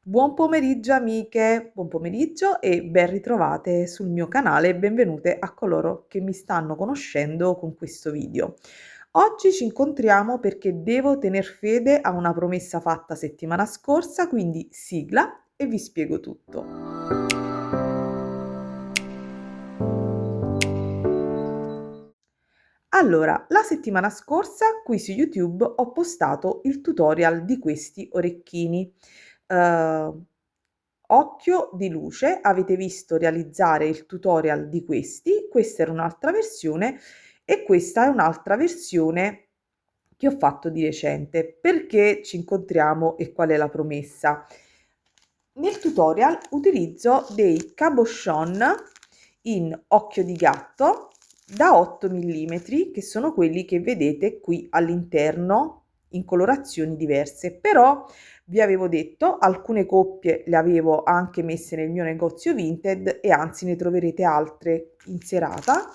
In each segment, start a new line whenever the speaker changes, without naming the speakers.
Buon pomeriggio amiche, buon pomeriggio e ben ritrovate sul mio canale e benvenute a coloro che mi stanno conoscendo con questo video. Oggi ci incontriamo perché devo tener fede a una promessa fatta settimana scorsa, quindi sigla e vi spiego tutto. Allora, la settimana scorsa qui su YouTube ho postato il tutorial di questi orecchini. Uhm, Occhio di luce, avete visto realizzare il tutorial di questi, questa era un'altra versione e questa è un'altra versione che ho fatto di recente. Perché ci incontriamo e qual è la promessa? Nel tutorial utilizzo dei cabochon in occhio di gatto da 8 millimetri, che sono quelli che vedete qui all'interno in colorazioni diverse, però vi avevo detto alcune coppie le avevo anche messe nel mio negozio Vinted e anzi ne troverete altre in serata.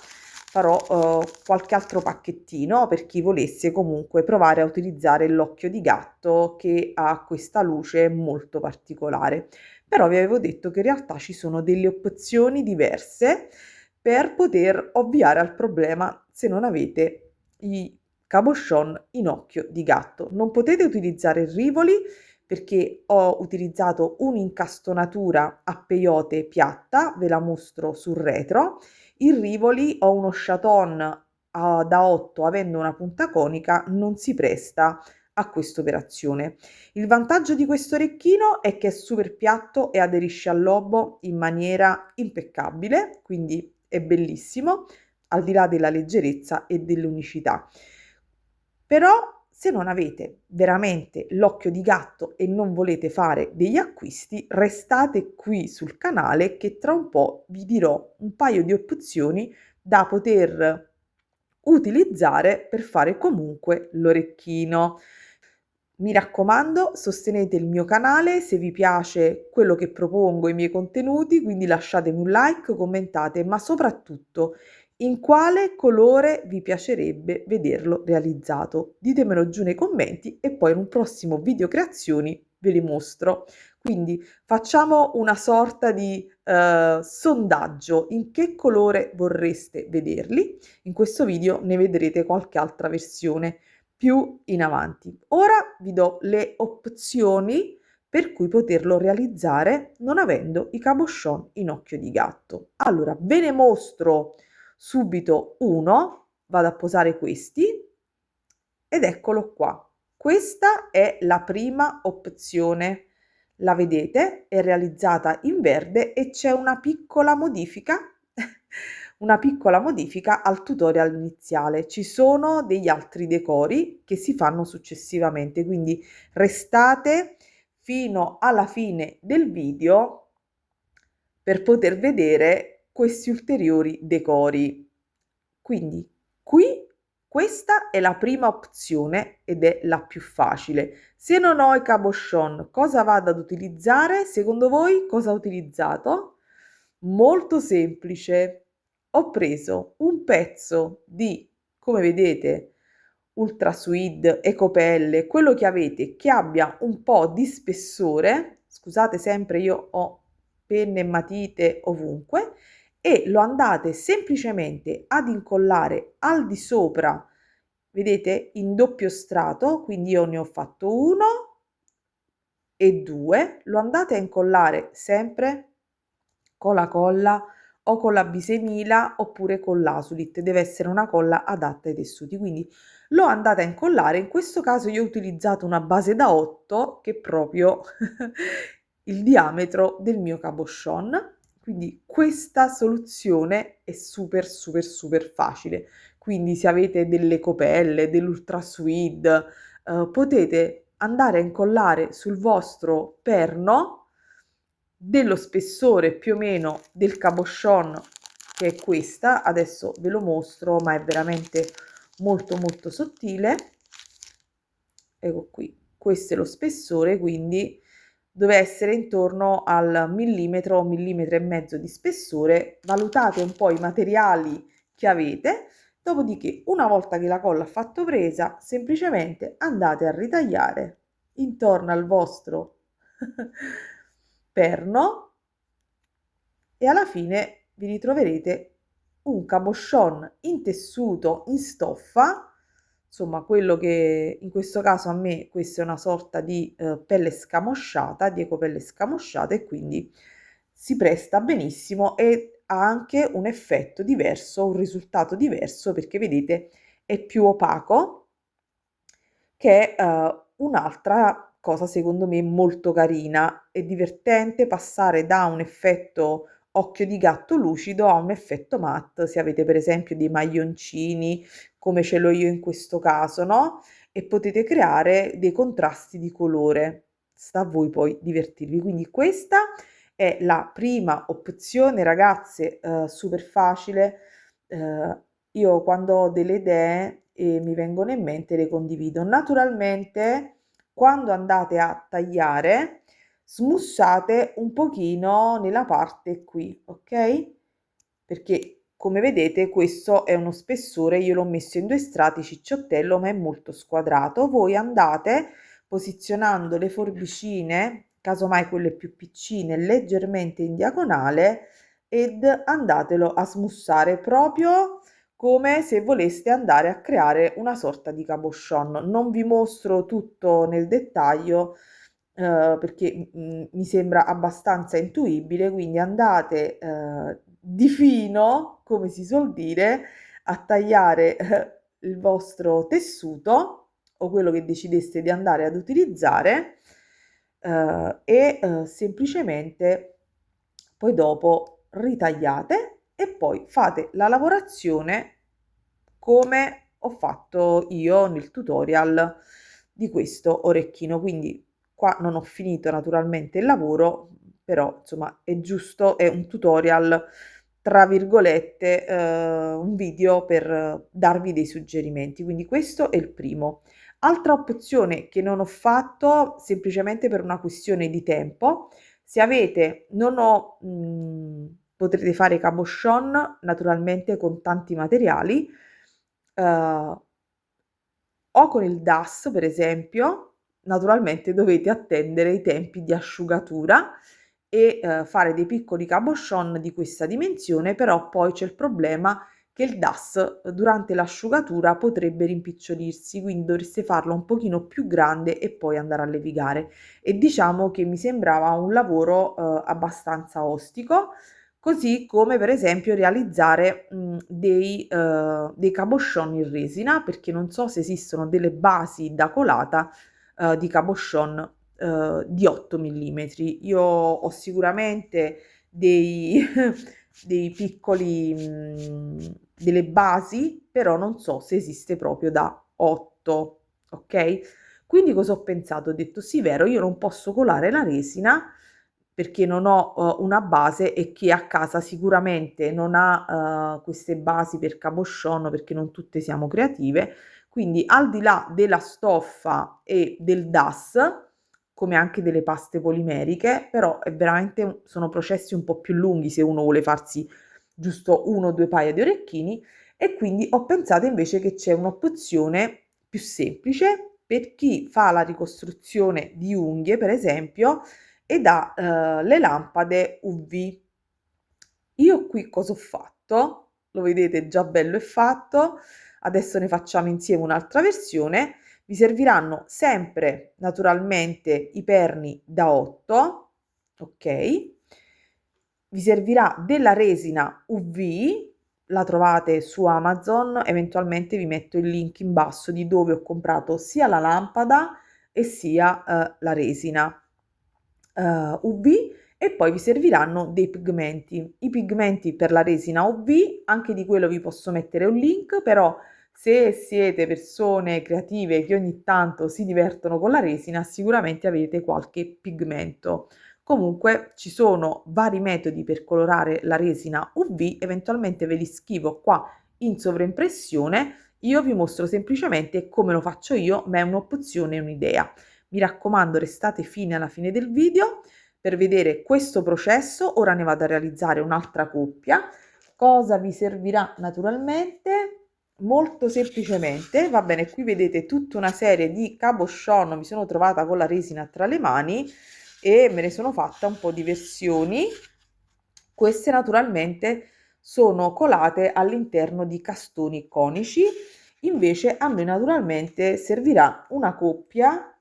Farò qualche altro pacchettino per chi volesse comunque provare a utilizzare l'occhio di gatto che ha questa luce molto particolare. Però vi avevo detto che in realtà ci sono delle opzioni diverse per poter ovviare al problema se non avete i cabochon in occhio di gatto. Non potete utilizzare rivoli perché ho utilizzato un'incastonatura a peyote piatta, ve la mostro sul retro. In rivoli ho uno chaton da 8 avendo una punta conica, non si presta a questa operazione. Il vantaggio di questo orecchino è che è super piatto e aderisce al lobo in maniera impeccabile, quindi è bellissimo, al di là della leggerezza e dell'unicità. Però se non avete veramente l'occhio di gatto e non volete fare degli acquisti, restate qui sul canale che tra un po' vi dirò un paio di opzioni da poter utilizzare per fare comunque l'orecchino. Mi raccomando, sostenete il mio canale se vi piace quello che propongo, i miei contenuti, quindi lasciatemi un like, commentate, ma soprattutto in quale colore vi piacerebbe vederlo realizzato. Ditemelo giù nei commenti e poi in un prossimo video creazioni ve li mostro. Quindi facciamo una sorta di sondaggio: in che colore vorreste vederli? In questo video ne vedrete qualche altra versione più in avanti. Ora vi do le opzioni per cui poterlo realizzare non avendo i cabochon in occhio di gatto. Allora, ve ne mostro subito uno, vado a posare questi ed eccolo qua. Questa è la prima opzione. La vedete? È realizzata in verde e c'è una piccola modifica una piccola modifica al tutorial iniziale. Ci sono degli altri decori che si fanno successivamente, quindi restate fino alla fine del video per poter vedere questi ulteriori decori. Quindi qui questa è la prima opzione ed è la più facile. Se non ho i cabochon, cosa vado ad utilizzare? Secondo voi cosa ho utilizzato? Molto semplice. Ho preso un pezzo di, come vedete, Ultra Suede, Ecopelle, quello che avete che abbia un po' di spessore. Scusate, sempre io ho penne e matite ovunque e lo andate semplicemente ad incollare al di sopra, vedete, in doppio strato, quindi io ne ho fatto uno e due, lo andate a incollare sempre con la colla o con la bisemila oppure con l'Asulit, deve essere una colla adatta ai tessuti, quindi lo andate a incollare. In questo caso io ho utilizzato una base da 8 che è proprio il diametro del mio cabochon, quindi questa soluzione è super super super facile. Quindi se avete delle copelle, dell'Ultra Suede, potete andare a incollare sul vostro perno dello spessore più o meno del cabochon, che è questa. Adesso ve lo mostro, ma è veramente molto molto sottile. Ecco qui, questo è lo spessore, quindi deve essere intorno al millimetro, millimetro e mezzo di spessore. Valutate un po' i materiali che avete, dopodiché una volta che la colla ha fatto presa, semplicemente andate a ritagliare intorno al vostro perno e alla fine vi ritroverete un cabochon in tessuto, in stoffa, insomma quello che in questo caso a me questa è una sorta di pelle scamosciata, di ecopelle scamosciata, e quindi si presta benissimo e ha anche un effetto diverso, un risultato diverso, perché vedete è più opaco, che è un'altra cosa secondo me molto carina. È divertente passare da un effetto occhio di gatto lucido a un effetto matte, se avete per esempio dei maglioncini, come ce l'ho io in questo caso, no, e potete creare dei contrasti di colore. Sta a voi poi divertirvi. Quindi questa è la prima opzione, ragazze, super facile. Io quando ho delle idee e mi vengono in mente le condivido. Naturalmente, quando andate a tagliare, smussate un pochino nella parte qui, ok? Perché come vedete questo è uno spessore, io l'ho messo in due strati cicciottello, ma è molto squadrato. Voi andate posizionando le forbicine, casomai quelle più piccine, leggermente in diagonale, ed andatelo a smussare proprio come se voleste andare a creare una sorta di cabochon. Non vi mostro tutto nel dettaglio perché mi sembra abbastanza intuibile, quindi andate di fino, come si suol dire, a tagliare il vostro tessuto o quello che decideste di andare ad utilizzare e semplicemente poi dopo ritagliate e poi fate la lavorazione come ho fatto io nel tutorial di questo orecchino. Quindi qua non ho finito naturalmente il lavoro, però insomma è giusto, è un tutorial tra virgolette, un video per darvi dei suggerimenti. Quindi questo è il primo. Altra opzione che non ho fatto semplicemente per una questione di tempo, se avete, non ho, potrete fare cabochon naturalmente con tanti materiali, eh, o con il DAS per esempio, naturalmente dovete attendere i tempi di asciugatura e fare dei piccoli cabochon di questa dimensione, però poi c'è il problema che il DAS durante l'asciugatura potrebbe rimpicciolirsi, quindi dovreste farlo un pochino più grande e poi andare a levigare. E diciamo che mi sembrava un lavoro abbastanza ostico, così come per esempio realizzare dei cabochon in resina, perché non so se esistono delle basi da colata di cabochon di 8 millimetri. Io ho sicuramente dei, dei piccoli, delle basi, però non so se esiste proprio da 8, ok? Quindi cosa ho pensato? Ho detto sì, vero, io non posso colare la resina perché non ho una base e chi a casa sicuramente non ha queste basi per cabochon perché non tutte siamo creative. Quindi al di là della stoffa e del DAS, come anche delle paste polimeriche, però è veramente sono processi un po' più lunghi se uno vuole farsi giusto 1 o 2 paia di orecchini, e quindi ho pensato invece che c'è un'opzione più semplice per chi fa la ricostruzione di unghie, per esempio, ed ha le lampade UV. Io qui cosa ho fatto? Lo vedete già bello e fatto. Adesso ne facciamo insieme un'altra versione. Vi serviranno sempre naturalmente i perni da 8, ok? Vi servirà della resina UV, la trovate su Amazon, eventualmente vi metto il link in basso di dove ho comprato sia la lampada e sia la resina UV, e poi vi serviranno dei pigmenti. I pigmenti per la resina UV, anche di quello vi posso mettere un link, però se siete persone creative che ogni tanto si divertono con la resina, sicuramente avete qualche pigmento. Comunque ci sono vari metodi per colorare la resina UV, eventualmente ve li scrivo qua in sovraimpressione. Io vi mostro semplicemente come lo faccio io, ma è un'opzione, un'idea. Mi raccomando, restate fino alla fine del video per vedere questo processo. Ora ne vado a realizzare un'altra coppia. Cosa vi servirà naturalmente? Molto semplicemente, va bene, qui vedete tutta una serie di cabochon, mi sono trovata con la resina tra le mani, e me ne sono fatta un po' di versioni. Queste naturalmente sono colate all'interno di castoni conici, invece a me naturalmente servirà una coppia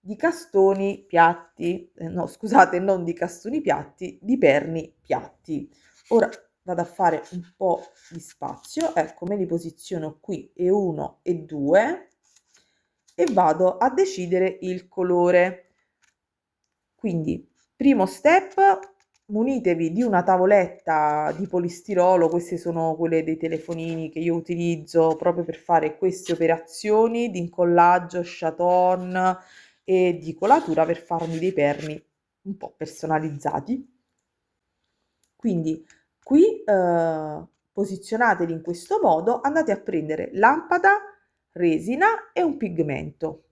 di castoni piatti, no scusate, non di castoni piatti, di perni piatti. Ora vado a fare un po' di spazio, ecco, me li posiziono qui e 1 e 2 e vado a decidere il colore. Quindi, primo step, munitevi di una tavoletta di polistirolo, queste sono quelle dei telefonini che io utilizzo proprio per fare queste operazioni di incollaggio, chaton e di colatura per farmi dei perni un po' personalizzati. Quindi qui posizionateli in questo modo, andate a prendere lampada, resina e un pigmento.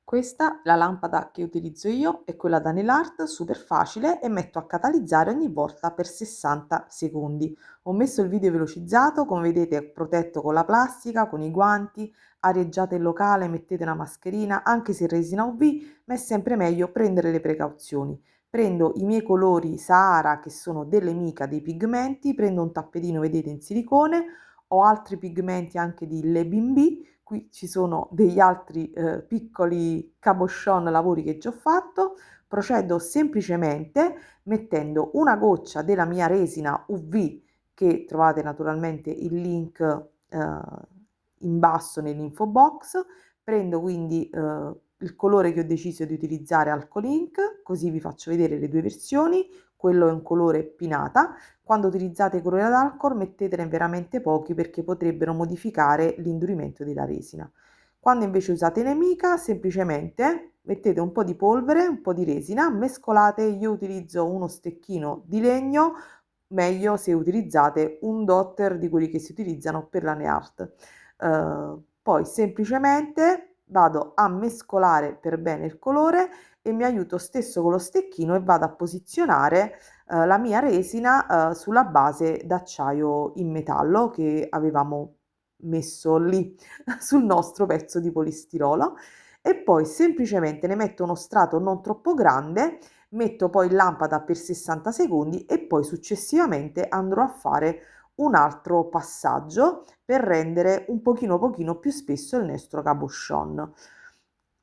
Questa, la lampada che utilizzo io, è quella da nail art, super facile e metto a catalizzare ogni volta per 60 secondi. Ho messo il video velocizzato, come vedete è protetto con la plastica, con i guanti, arieggiate il locale, mettete una mascherina, anche se resina UV, ma è sempre meglio prendere le precauzioni. Prendo i miei colori Sahara, che sono delle mica dei pigmenti, prendo un tappetino, vedete, in silicone, ho altri pigmenti anche di Le Bimbi. Qui ci sono degli altri piccoli cabochon lavori che già ho fatto. Procedo semplicemente mettendo una goccia della mia resina UV, che trovate naturalmente il link in basso nell'info box. Prendo quindi il colore che ho deciso di utilizzare, Alco Link, così vi faccio vedere le due versioni. Quello è un colore pinata. Quando utilizzate colori ad alcol mettetene veramente pochi perché potrebbero modificare l'indurimento della resina. Quando invece usate nemica, semplicemente mettete un po' di polvere, un po' di resina, mescolate. Io utilizzo uno stecchino di legno, meglio se utilizzate un dotter di quelli che si utilizzano per la nail art. Poi semplicemente vado a mescolare per bene il colore e mi aiuto stesso con lo stecchino e vado a posizionare la mia resina sulla base d'acciaio in metallo che avevamo messo lì sul nostro pezzo di polistirolo e poi semplicemente ne metto uno strato non troppo grande, metto poi in lampada per 60 secondi e poi successivamente andrò a fare un altro passaggio per rendere un pochino più spesso il nostro cabochon.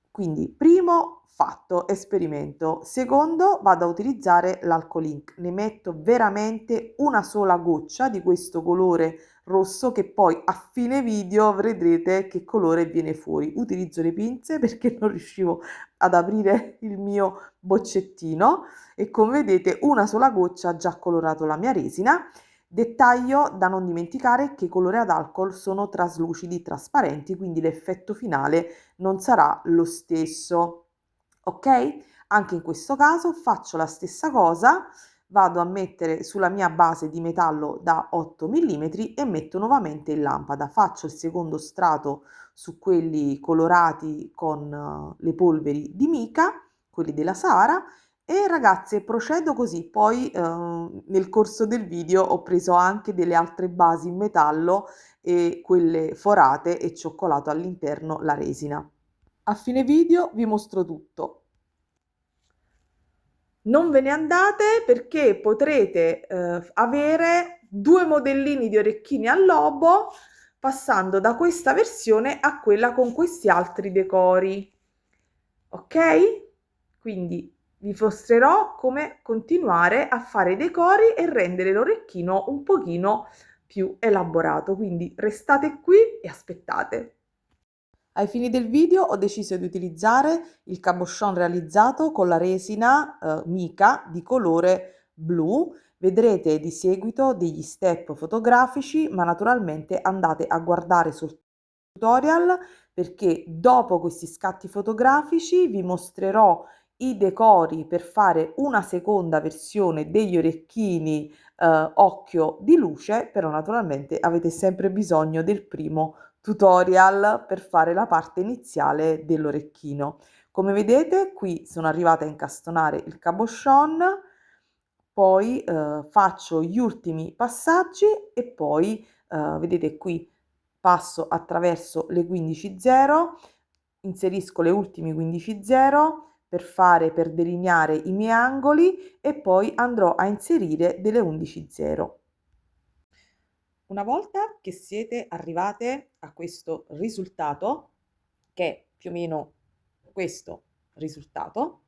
Quindi primo fatto, esperimento. Secondo, vado a utilizzare l'Alco Link. Ne metto veramente una sola goccia di questo colore rosso che poi a fine video vedrete che colore viene fuori. Utilizzo le pinze perché non riuscivo ad aprire il mio boccettino e come vedete una sola goccia ha già colorato la mia resina. Dettaglio da non dimenticare che i colori ad alcol sono traslucidi, trasparenti, quindi l'effetto finale non sarà lo stesso. Ok? Anche in questo caso faccio la stessa cosa, vado a mettere sulla mia base di metallo da 8 mm e metto nuovamente in lampada. Faccio il secondo strato su quelli colorati con le polveri di mica, quelli della Sahara, e ragazze, procedo così. Poi nel corso del video ho preso anche delle altre basi in metallo e quelle forate e cioccolato all'interno la resina. A fine video vi mostro tutto. Non ve ne andate perché potrete avere due modellini di orecchini al lobo passando da questa versione a quella con questi altri decori. Ok? Quindi vi mostrerò come continuare a fare i decori e rendere l'orecchino un pochino più elaborato. Quindi restate qui e aspettate. Ai fini del video ho deciso di utilizzare il cabochon realizzato con la resina mica di colore blu. Vedrete di seguito degli step fotografici, ma naturalmente andate a guardare sul tutorial perché dopo questi scatti fotografici vi mostrerò i decori per fare una seconda versione degli orecchini occhio di luce, però naturalmente avete sempre bisogno del primo tutorial per fare la parte iniziale dell'orecchino. Come vedete qui sono arrivata a incastonare il cabochon, poi faccio gli ultimi passaggi e poi vedete qui passo attraverso le 15 0, inserisco le ultime 15 0, per delineare i miei angoli e poi andrò a inserire delle 11 0. Una volta che siete arrivate a questo risultato, che è più o meno questo risultato,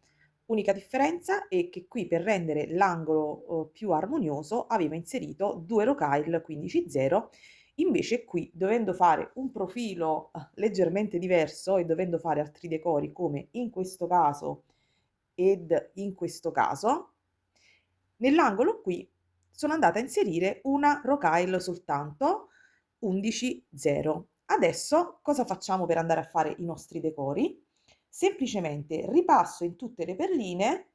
unica differenza è che qui per rendere l'angolo più armonioso avevo inserito 2 rocaille 15 0, invece qui dovendo fare un profilo leggermente diverso e dovendo fare altri decori come in questo caso ed in questo caso, nell'angolo qui sono andata a inserire una rocaille soltanto 11 0. Adesso cosa facciamo per andare a fare i nostri decori? Semplicemente ripasso in tutte le perline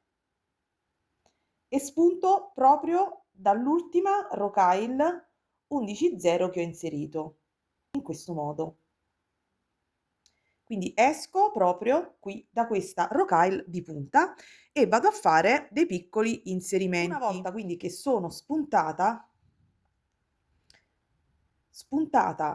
e spunto proprio dall'ultima rocaille 11 0 che ho inserito, in questo modo. Quindi esco proprio qui da questa rocaille di punta e vado a fare dei piccoli inserimenti. Una volta quindi che sono spuntata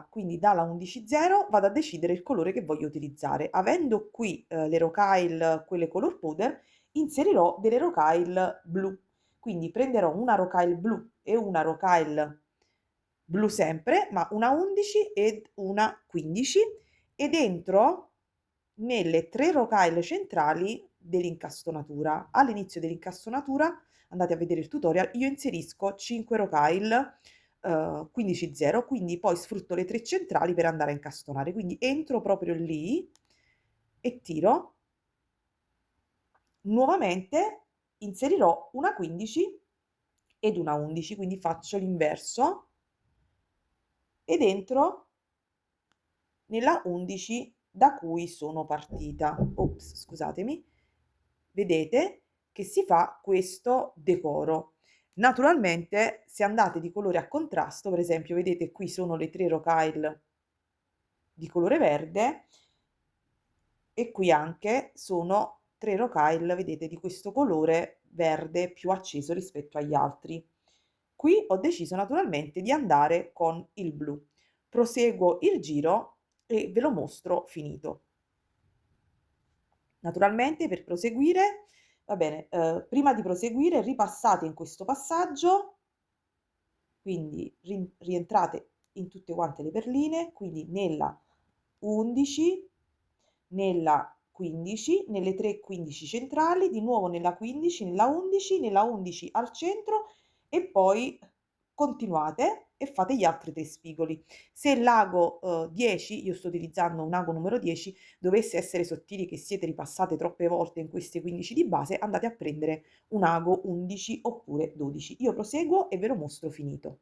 quindi dalla 11 0 vado a decidere il colore che voglio utilizzare. Avendo qui le rocaille, quelle color powder, inserirò delle rocaille blu. Quindi prenderò una rocaille blu e una rocaille blu sempre, ma una 11 ed una 15, ed entro nelle 3 rocaille centrali dell'incastonatura. All'inizio dell'incastonatura, andate a vedere il tutorial, io inserisco 5 rocaille 15 0, quindi poi sfrutto le 3 centrali per andare a incastonare. Quindi entro proprio lì e tiro. Nuovamente inserirò una 15 ed una 11, quindi faccio l'inverso ed entro nella 11 da cui sono partita. Ops, scusatemi. Vedete che si fa questo decoro. Naturalmente, se andate di colore a contrasto, per esempio, vedete qui sono le 3 rocaille di colore verde e qui anche sono 3 rocaille, vedete, di questo colore verde più acceso rispetto agli altri. Qui ho deciso naturalmente di andare con il blu. Proseguo il giro e ve lo mostro finito. Naturalmente per proseguire, va bene, prima di proseguire ripassate in questo passaggio, quindi rientrate in tutte quante le perline, quindi nella 11, nella 15, nelle 3 15 centrali, di nuovo nella 15, nella 11 al centro e poi continuate e fate gli altri 3 spigoli. Se l'ago 10, io sto utilizzando un ago numero 10, dovesse essere sottili che siete ripassate troppe volte in queste 15 di base, andate a prendere un ago 11 oppure 12. Io proseguo e ve lo mostro finito.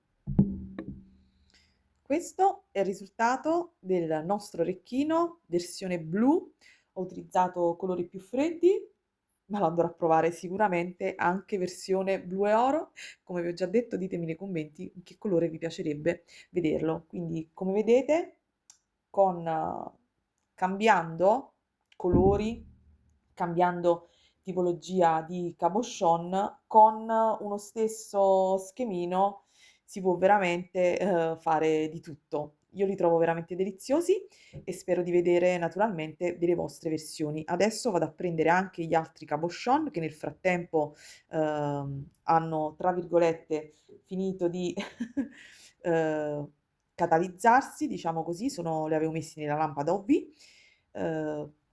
Questo è il risultato del nostro orecchino versione blu. Ho utilizzato colori più freddi, ma lo andrò a provare sicuramente anche versione blu e oro. Come vi ho già detto, ditemi nei commenti in che colore vi piacerebbe vederlo. Quindi, come vedete, cambiando colori, cambiando tipologia di cabochon, con uno stesso schemino si può veramente fare di tutto. Io li trovo veramente deliziosi e spero di vedere naturalmente delle vostre versioni. Adesso vado a prendere anche gli altri cabochon che nel frattempo hanno, tra virgolette, finito di catalizzarsi, diciamo così, li avevo messi nella lampada OV.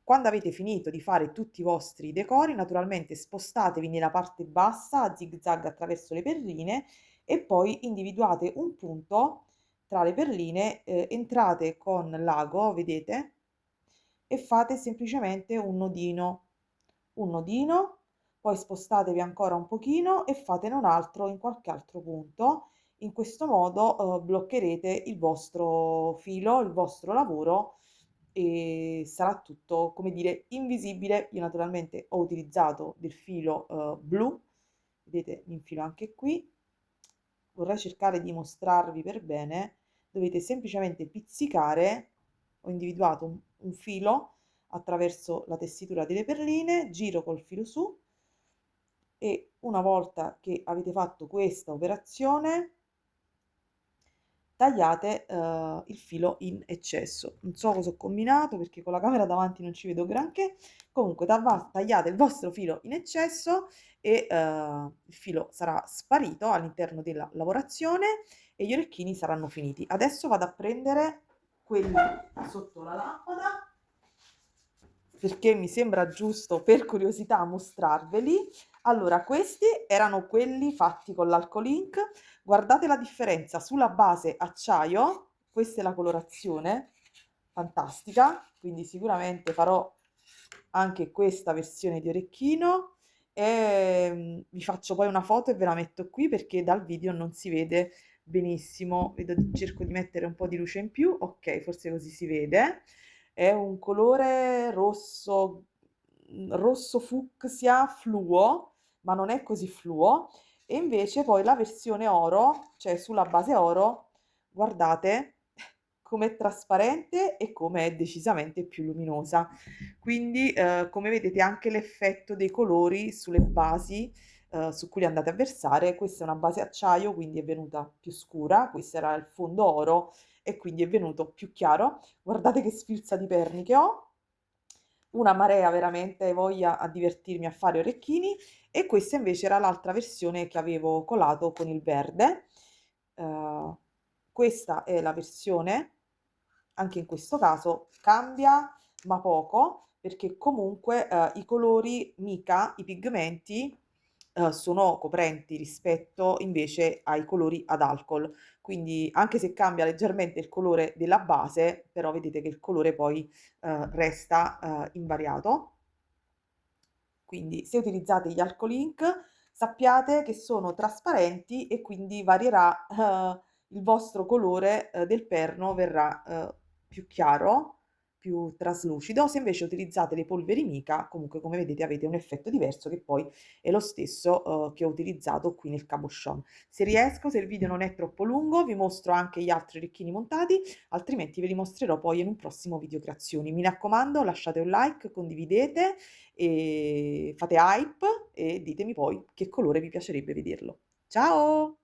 Quando avete finito di fare tutti i vostri decori, naturalmente spostatevi nella parte bassa a zig zag attraverso le perline e poi individuate un punto tra le perline, entrate con l'ago, vedete, e fate semplicemente un nodino, poi spostatevi ancora un pochino e fatene un altro in qualche altro punto. In questo modo bloccherete il vostro filo, il vostro lavoro e sarà tutto, come dire, invisibile. Io naturalmente ho utilizzato del filo blu, vedete, mi infilo anche qui. Vorrei cercare di mostrarvi per bene, dovete semplicemente pizzicare, ho individuato un filo attraverso la tessitura delle perline, giro col filo su e una volta che avete fatto questa operazione tagliate il filo in eccesso. Non so cosa ho combinato perché con la camera davanti non ci vedo granché. Comunque tagliate il vostro filo in eccesso e il filo sarà sparito all'interno della lavorazione e gli orecchini saranno finiti. Adesso vado a prendere quelli sotto la lampada perché mi sembra giusto per curiosità mostrarveli. Allora, questi erano quelli fatti con l'Alcol Ink. Guardate la differenza sulla base acciaio, questa è la colorazione, fantastica, quindi sicuramente farò anche questa versione di orecchino e vi faccio poi una foto e ve la metto qui perché dal video non si vede benissimo. Cerco di mettere un po' di luce in più, ok, forse così si vede. È un colore rosso, rosso fucsia fluo, ma non è così fluo. E invece poi la versione oro, cioè sulla base oro, guardate com'è trasparente e come è decisamente più luminosa. Quindi, come vedete anche l'effetto dei colori sulle basi, su cui le andate a versare. Questa è una base acciaio, quindi è venuta più scura, questo era il fondo oro e quindi è venuto più chiaro. Guardate che sfilza di perni che ho, una marea veramente, voglia a divertirmi a fare orecchini e questa invece era l'altra versione che avevo colato con il verde. Eh, questa è la versione, anche in questo caso cambia ma poco perché comunque i colori mica, i pigmenti sono coprenti rispetto invece ai colori ad alcol. Quindi anche se cambia leggermente il colore della base, però vedete che il colore poi resta invariato. Quindi se utilizzate gli alcol ink sappiate che sono trasparenti e quindi varierà il vostro colore del perno verrà più chiaro, più traslucido. Se invece utilizzate le polveri mica, comunque come vedete avete un effetto diverso che poi è lo stesso che ho utilizzato qui nel cabochon. Se riesco, se il video non è troppo lungo, vi mostro anche gli altri orecchini montati, altrimenti ve li mostrerò poi in un prossimo video creazioni. Mi raccomando, lasciate un like, condividete e fate hype e ditemi poi che colore vi piacerebbe vederlo. Ciao!